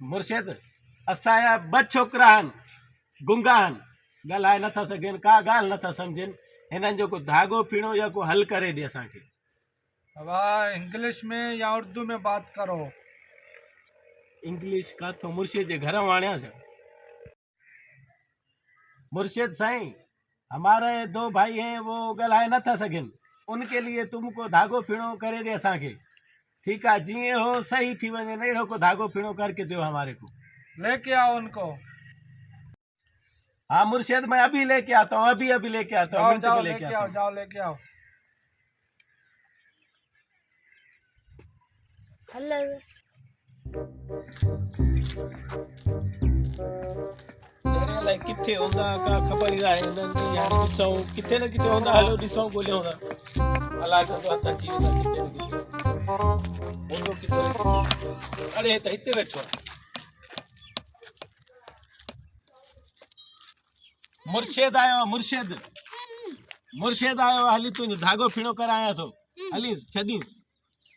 मुर्शिद असांजा ॿ छोकिरा आहिनि गुंगा आहिनि, ॻाल्हाए नथा सघनि, का ॻाल्हि नथा सम्झनि। हिननि जो को धाॻो पीणो या को हल करे ॾे असांखे। बाबा इंग्लिश में या उर्दू में बात करो। इंग्लिश काथों मुर्शिद जे घर वाणिया छा? मुर्शिद साईं, हमारे दो भाई हैं वो ॻाल्हाए नथा सघनि, उनके लिए तुमको धाॻो पीणो करे दे असांखे। ठीक है, जीअं हो सही थी वञे, अहिड़ो को धाॻो पीणो करके दो हमारे को। लेके आओ उनको। हाँ मुर्शिद, मैं अभी लेके आता हूँ, अभी लेके आता हूँ, मिनट में लेके आता हूँ। जाओ लेके आओ। अलाए किथे हूंदा का ख़बर ई नाहे। उन्हनि यार ॾिसूं किथे न किथे हूंदा, हलो ॾिसूं ॻोल्हियूं था। अलाए कंदो आहे त अची वेंदा किथे न किथे हूंदो, किथे न किथे। अरे त हिते वेठो आहे मुर्शिद आयो आहे, मुर्शिद आयो आहे। हली तुंहिंजो धाॻो पीणो करायां थो, हली छॾीस।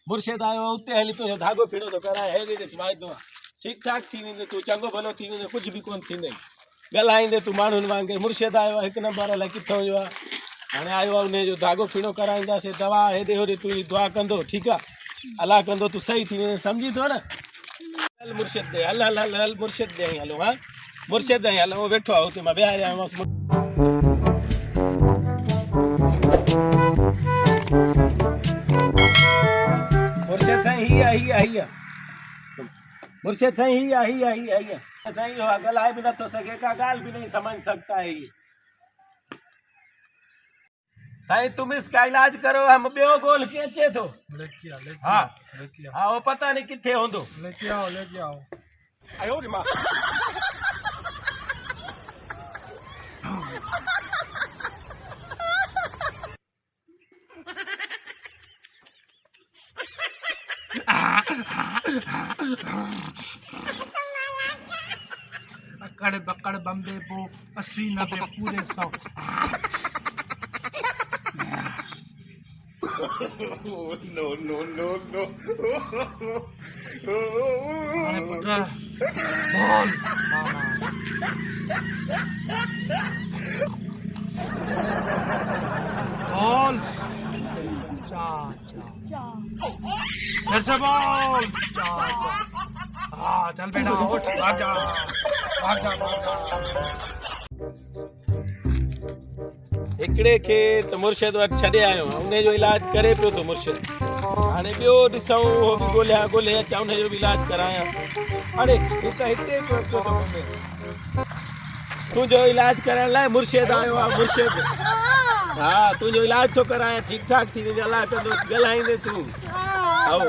मुर्शिद आयो आहे उते, हली तुंहिंजो धाॻो पीणो थो करायां। हेॾे ॾिस वाइदो आहे, ठीकु ठाक थी वेंदे, तूं चङो भलो थी वेंदे, कुझु बि कोन थींदे। ॻाल्हाईंदे तूं माण्हुनि वांगुरु। मुर्शिद आयो आहे हिकु नंबर, अलाए किथां जो आहे, हाणे आयो आहे उनजो धाॻो पीणो कराईंदासीं। दवा हेॾे होॾे तुंहिंजी दुआ कंदो, ठीकु आहे। अलाह कंदो तूं सही थी वेंदे, सम्झी थो न? हल मुर्शिद ॾे, हल हल हल हल मुर्शिद ॾे हलो। हाँ मुर्शिद ॾे हल, उहो वेठो आहे हुते, मां विहारे आयोमांसि। मुर्शिद साईं ही आहे मुर्शिद साईं, ही आहे साईं। ॻाल्हाए बि नथो सघे, का ॻाल्हि भी नहीं समझ सकता है ये। साईं तुम इसका इलाज करो, हम ॿियो गोल के अचे थो। हाँ वो पता नहीं किथे हूंदो। लेके आओ। आयो रे मां। अकड़ बकड़ बम्बे बो 80-90 पूरे 100। नो। अरे पुत्र बोल। बोल चा फिर से बोल चा। हाँ चल बेटा उठ, भाग जा। हिकिड़े खे त मुर्शिद वटि छॾे आयो आहियां, उनजो इलाज करे पियो थो मुर्शिद। हाणे ॿियो ॾिसूं, उहो बि ॻोल्हे अचां, उनजो बि इलाज करायां। अरे हू त हिते पियो थो घुमे। तुंहिंजो इलाज कराइण लाइ मुर्शिद आयो आहे, मुर्शिद। हाँ तुंहिंजो इलाज थो करायां, ठीकु ठाक थी वेंदे, अलाह कंदो ॻाल्हाईंदे तूं। आओ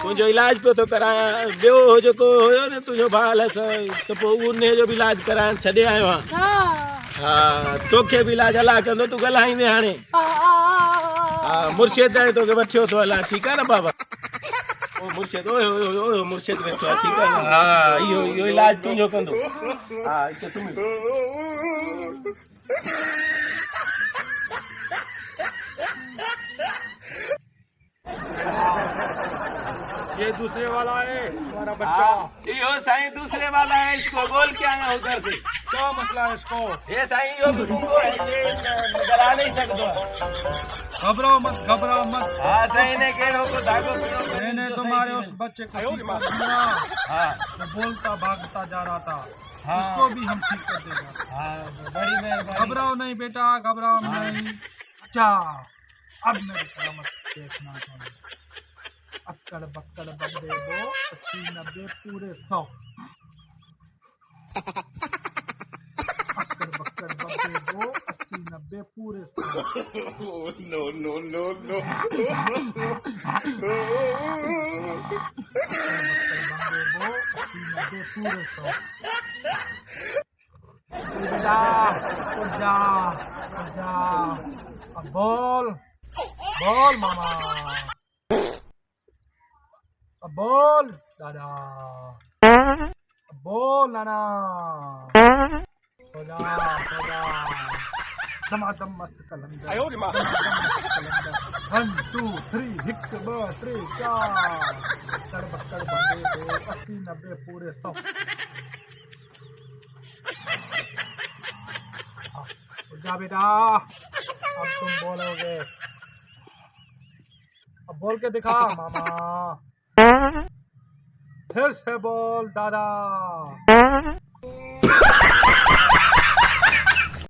तुंहिंजो इलाज पियो थो करायां। ॿियो जेको हुयो न तुंहिंजो भाउ त पोइ उनजो बि इलाज कराइण छॾे आयो आहियां। हाँ तोखे बि इलाज अलाह कंदो, तूं ॻाल्हाईंदे हाणे। हाँ मुर्शिद आहे तोखे वठियो थो हलां, ठीकु आहे न बाबा? ओ मुर्शिद, ओए मुर्शिद वेठो आहे, ठीकु आहे। हाँ इहो इलाज तुंहिंजो कंदो। हाँ हिते सुम्ही। ये दूसरे वाला है तुम्हारा बच्चा। यो साईं दूसरे वाला है, इसको बोल के आया उधर से। क्या मसला है इसको? ये साईं यो तुमको है, ये डरा नहीं सकता। घबराओ मत। हाँ साईं ने केड़ो को धागो पीड़ो। मैंने तुम्हारे उस बच्चे को ठीक कर दिया। हाँ वो बोलता भागता जा रहा था। हाँ इसको भी हम ठीक कर देगा। हाँ बड़ी मेहरबानी। घबराओ नहीं बेटा, घबराओ नहीं। अच्छा अब मेरे करामत देखना चाहिए। अक्कड़ बक्कड़ बम्बे बो 80-90 पूरे 100। अक्कड़ बक्कड़ बम्बे बो 80-90 पूरे 100। नो। बम्बे बो 80-90 पूरे 100। बेटा उठ जा। अब बोल बोल मामा, अब बोल दादा, अब बोल नाना, सो जा सो जा। दमादम मस्त कलंदर, दमादम मस्त कलंदर। 1 2 3 हिक ब 3 4 अक्कड़ बक्कड़ बम्बे दो 80 90 पूरे 100। उठ जा बेटा, अब तुम बोलोगे, अब बोल के दिखा मामा, फिर से बोल दादा।